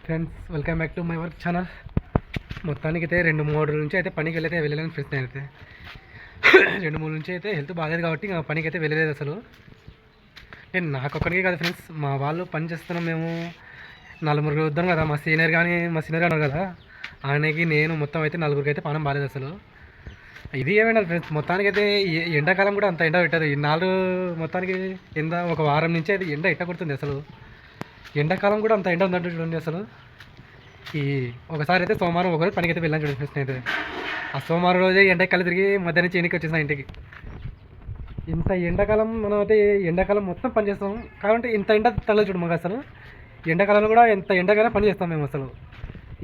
Friends, welcome back to my work channel. మొత్తానికి అయితే 2-3 రోజుల నుంచి అయితే పనికి వెళ్ళలేను ఫ్రెండ్స్. నేనైతే 2-3 నుంచి అయితే హెల్త్ బాగాలేదు కాబట్టి ఇంకా పనికి అయితే వెళ్ళలేదు అసలు. నేను నాకొక్కడికే కాదు ఫ్రెండ్స్, మా వాళ్ళు పని చేస్తున్నాం మేము 4 వద్దాం కదా. మా సీనియర్ అన్నారు కదా, ఆయనకి నేను మొత్తం అయితే 4 అయితే పానం బాగాలేదు అసలు. ఇది ఏమైనా ఫ్రెండ్స్, మొత్తానికి అయితే ఎండాకాలం కూడా అంత ఎండ పెట్టదు. ఈ 4 మొత్తానికి ఒక వారం నుంచి అయితే ఎండ ఎట్ట కొడుతుంది అసలు. ఎండాకాలం కూడా అంత ఎండ ఉందంటే చూడండి అసలు. ఈ ఒకసారి అయితే సోమవారం ఒకరోజు పనికి అయితే వెళ్ళాను చూడండి ఫ్రెండ్స్. అయితే ఆ సోమవారం రోజే ఎండకి కళ్ళు తిరిగి మధ్యాహ్నం నుంచి ఎన్నికి వచ్చేసాను ఇంటికి. ఇంత ఎండాకాలం మనం అయితే ఎండాకాలం మొత్తం పని చేస్తాం కాబట్టి ఇంత ఎండ తగ్గదు చూడు మాకు అసలు. ఎండాకాలంలో కూడా ఎంత ఎండగానే పని చేస్తాం మేము అసలు.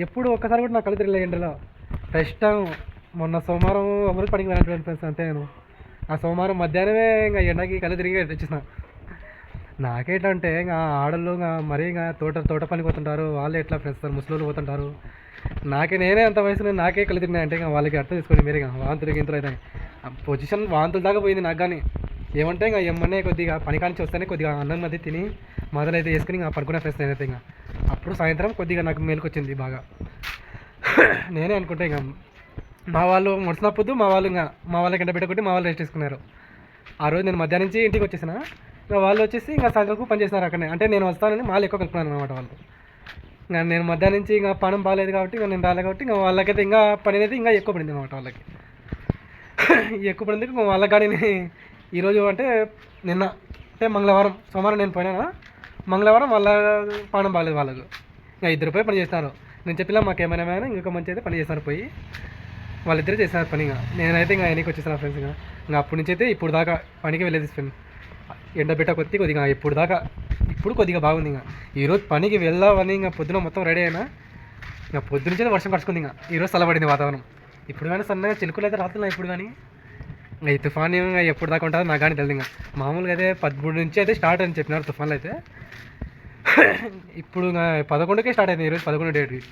ఎప్పుడు ఒక్కసారి కూడా నాకు కళ్ళు తిరగలేదు ఎండలో. ఫస్ట్ టైం మొన్న సోమవారం ఒకరోజు పనికి వెళ్ళాను చూడండి ఫ్రెండ్స్. అంతే నేను ఆ సోమవారం మధ్యాహ్నమే ఇంకా ఎండకి కళ్ళు తిరిగి వచ్చేసిన. నాకేంటంటే ఇంకా ఆడళ్ళు ఇంకా మరీ ఇంకా తోట పనికి పోతుంటారు వాళ్ళు, ఎట్లా ఫ్రెండ్స్ ముసలోళ్ళు పోతుంటారు. నేనే అంత వయసు నాకే కళ్ళు తిరిగినాయంటే ఇంకా వాళ్ళకి అర్థం చేసుకోండి మీరు. ఇంకా వాంతులు గింతులు అయితే పొజిషన్ వాంతులు దాకా పోయింది నాకు. కానీ ఏమంటే ఇంకా ఎమ్మనే కొద్దిగా పని కానించి వస్తేనే కొద్దిగా అన్నం మధ్య తిని మొదలైతే వేసుకుని ఇంకా పడుకునే ఫ్రెండ్స్ నేనైతే. ఇంకా అప్పుడు సాయంత్రం కొద్దిగా నాకు మేలుకొచ్చింది బాగా. నేనే అనుకుంటే ఇంకా మా వాళ్ళు ముడిసినప్పుడు మా వాళ్ళకి ఎండ పెట్టుకుంటే మా వాళ్ళు రెస్ట్ తీసుకున్నారు. ఆ రోజు నేను మధ్యాహ్నం నుంచి ఇంటికి వచ్చేసిన. ఇంకా వాళ్ళు వచ్చేసి ఇంకా సాయంత్రం పని చేస్తున్నారు అక్కడనే. అంటే నేను వస్తానని మాలు ఎక్కువ కలుపుకున్నాను అనమాట వాళ్ళు. ఇంకా నేను మధ్యాహ్నం నుంచి ఇంకా పనం బాగాలేదు కాబట్టి ఇంకా నేను రాలేదు కాబట్టి ఇంకా వాళ్ళకైతే ఇంకా పని అనేది ఇంకా ఎక్కువ పడింది అనమాట. వాళ్ళకి ఎక్కువ పడింది. ఇంకా వాళ్ళకి కానీ ఈరోజు అంటే నిన్న అంటే మంగళవారం, సోమవారం నేను పోయినా. మంగళవారం వాళ్ళ పానం బాగాలేదు వాళ్ళకు. ఇంకా 2 పోయి పని చేస్తున్నారు. నేను చెప్పినా మా కెమెరామ్యాన్ ఇంకొక మంచి అయితే పని చేస్తున్నారు పోయి. వాళ్ళిద్దరే చేస్తున్నారు పని. ఇంకా నేనైతే ఇంకా ఎన్నికి వచ్చేసాను ఫ్రెండ్స్. ఇంకా అప్పటి నుంచి అయితే ఇప్పుడు దాకా పనికి వెళ్ళేది ఫ్రెండ్. ఎండబెట్ట కొద్దిగా ఇప్పుడు కొద్దిగా బాగుంది. ఇంకా ఈరోజు పనికి వెళ్దామని ఇంకా పొద్దున మొత్తం రెడీ అయినా. ఇంకా పొద్దునుంచే వర్షం పడుచుకుంది. ఇంకా ఈరోజు చల్లబడింది వాతావరణం. ఇప్పుడు కానీ సన్నగా చిలుకులు అయితే రాస్తున్నాయి. ఇప్పుడు కానీ ఇంకా ఈ తుఫాన్ ఇంకా ఎప్పుడు దాకా ఉంటుందో నాకు కానీ తెలియదు. ఇంకా మామూలుగా అయితే 13 నుంచి అయితే స్టార్ట్ అని చెప్పినారు తుఫాన్లు అయితే. ఇప్పుడు ఇంకా 11కే స్టార్ట్ అయింది. ఈరోజు 11 డేట్కి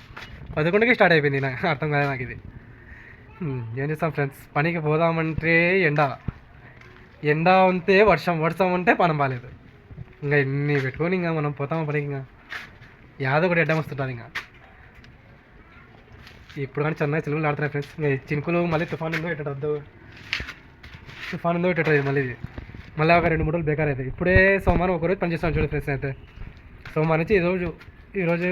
11కే స్టార్ట్ అయిపోయింది. నాకు అర్థం కాదు నాకు ఇది. ఏం చేస్తాం ఫ్రెండ్స్, పనికి పోదామంటే ఎండ ఉంటే వర్షం ఉంటే పనం బాగాలేదు. ఇంకా ఇన్ని పెట్టుకొని ఇంకా మనం పోతాము పనికి. ఇంకా యాదో ఒకటి ఎడ్డం వస్తుంటుంది. ఇంకా ఇప్పుడు కానీ చిన్నగా చిలుకలు ఆడుతున్నాయి ఫ్రెండ్స్. ఇంకా చినుకులు మళ్ళీ తుఫాన్ ఉందో ఎట్టద్దు మళ్ళీ ఒక 2-3 రోజులు బేకార్ అవుతాయి. ఇప్పుడే సోమవారం ఒకరోజు పనిచేస్తాను చూడండి ఫ్రెండ్స్. అయితే సోమవారం నుంచి ఈరోజు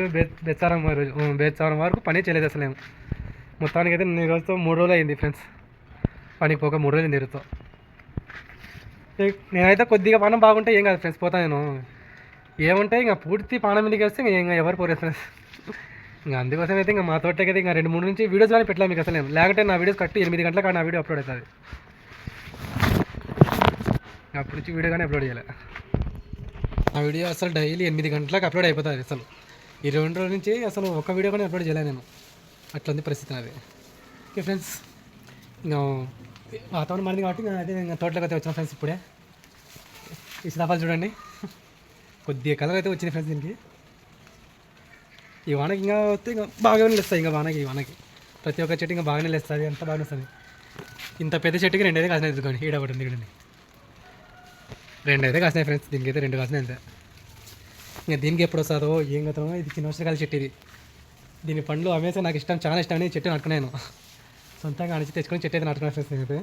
బేత్సారం వరకు పని చేయలేదు అసలు. మేము మొత్తానికి అయితే నేను ఈరోజుతో 3 రోజులు అయింది ఫ్రెండ్స్. పనికి పోక 3 రోజులు తిరుగుతాం. నేనైతే కొద్దిగా పానం బాగుంటే ఏం కాదు ఫ్రెండ్స్, పోతాను నేను. ఏమంటే ఇంకా పూర్తి పానం మీదకి వస్తే ఇంకా ఎవరు పోలేదు ఫ్రెండ్స్. ఇంకా అందుకోసం అయితే ఇంకా మా తోటకి అయితే ఇంకా 2-3 నుంచి వీడియోస్ కానీ పెట్టలేదు మీకు అసలు. నేను లేకుంటే నా వీడియోస్ కట్టి 8 గంటలకు కానీ నా వీడియో అప్లోడ్ అవుతుంది. అప్పటి నుంచి వీడియో కానీ అప్లోడ్ చేయాలి. ఆ వీడియో అసలు డైలీ 8 గంటలకు అప్లోడ్ అయిపోతుంది అసలు. ఈ 2 రోజుల నుంచి అసలు ఒక వీడియో కానీ అప్లోడ్ చేయలేదు నేను. అట్లుంది పరిస్థితి నాది. ఓకే ఫ్రెండ్స్, ఇంకా వాతావరణం మారింది కాబట్టి అదే ఇంకా తోటలోకి అయితే వచ్చిన ఫ్రెండ్స్. ఇప్పుడే ఈ సీతాఫలాలు చూడండి, కొద్దిగా కలర్ అయితే వచ్చింది ఫ్రెండ్స్. దీనికి ఈ వానకి ఇంకా వస్తే ఇంకా బాగానే లేస్తాయి. ఇంకా వానకి ప్రతి ఒక్క చెట్టు ఇంకా బాగానే లేస్తుంది, అంత బాగానే వస్తుంది. ఇంత పెద్ద చెట్టుకి 2 అయితే కాసినాయి. కానీ ఈడ ఒకటి ఉంది చూడండి, 2 అయితే కాసినాయి ఫ్రెండ్స్. దీనికి అయితే 2 కాసినాయి అంతే. ఇంకా దీనికి ఎప్పుడు వస్తుందో ఏం కథో. ఇది చిన్న వర్షకాల చెట్టు. దీని పండ్లు అమ్మేసి నాకు చాలా ఇష్టం అని చెట్టు నాటుకున్నాను. సొంతంగా అణిచి తెచ్చుకొని చెట్టు అయితే నాటుకున్నాను ఫ్రెండ్స్. నేనైతే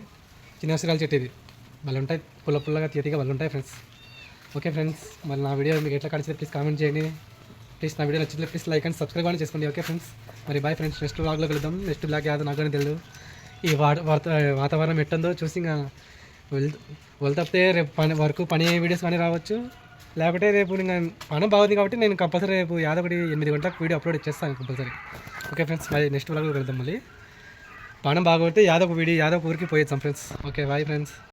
చిన్న వర్షకాల చెట్టు ఇది. వాళ్ళు ఉంటాయి పుల్లగా తీయగా వాళ్ళు ఉంటాయి ఫ్రెండ్స్. ఓకే ఫ్రెండ్స్, మరి నా వీడియో మీకు ఎట్లా కలిసి ప్లీజ్ కామెంట్ చేయండి. ప్లీజ్ నా వీడియో నచ్చితే ప్లీజ్ లైక్ అండ్ సబ్స్క్రైబ్ అని చేసుకోండి. ఓకే ఫ్రెండ్స్, మరి బాయ్ ఫ్రెండ్స్. నెక్స్ట్ వ్లాగ్లో కలుద్దాం. నెక్స్ట్ వ్లాగ్ యాదో నాకు కానీ తెలియదు. ఈ వాతావరణం ఎట్టుందో చూసి ఇంకా వెళ్తే రేపు పని వీడియోస్ కానీ రావచ్చు. లేకపోతే రేపు ఇంకా పని బాగుంది కాబట్టి నేను కంపల్సరీ రేపు యాదో ఒకటి 8 గంటలకు వీడియో అప్లోడ్ చేస్తాను కంపల్సరీ. ఓకే ఫ్రెండ్స్, మరి నెక్స్ట్ వ్లాగ్లో కలుద్దాం. మళ్ళీ పనం బాగోతే యాదో ఒక ఊరికి పోయేద్దాం ఫ్రెండ్స్. Okay bye friends.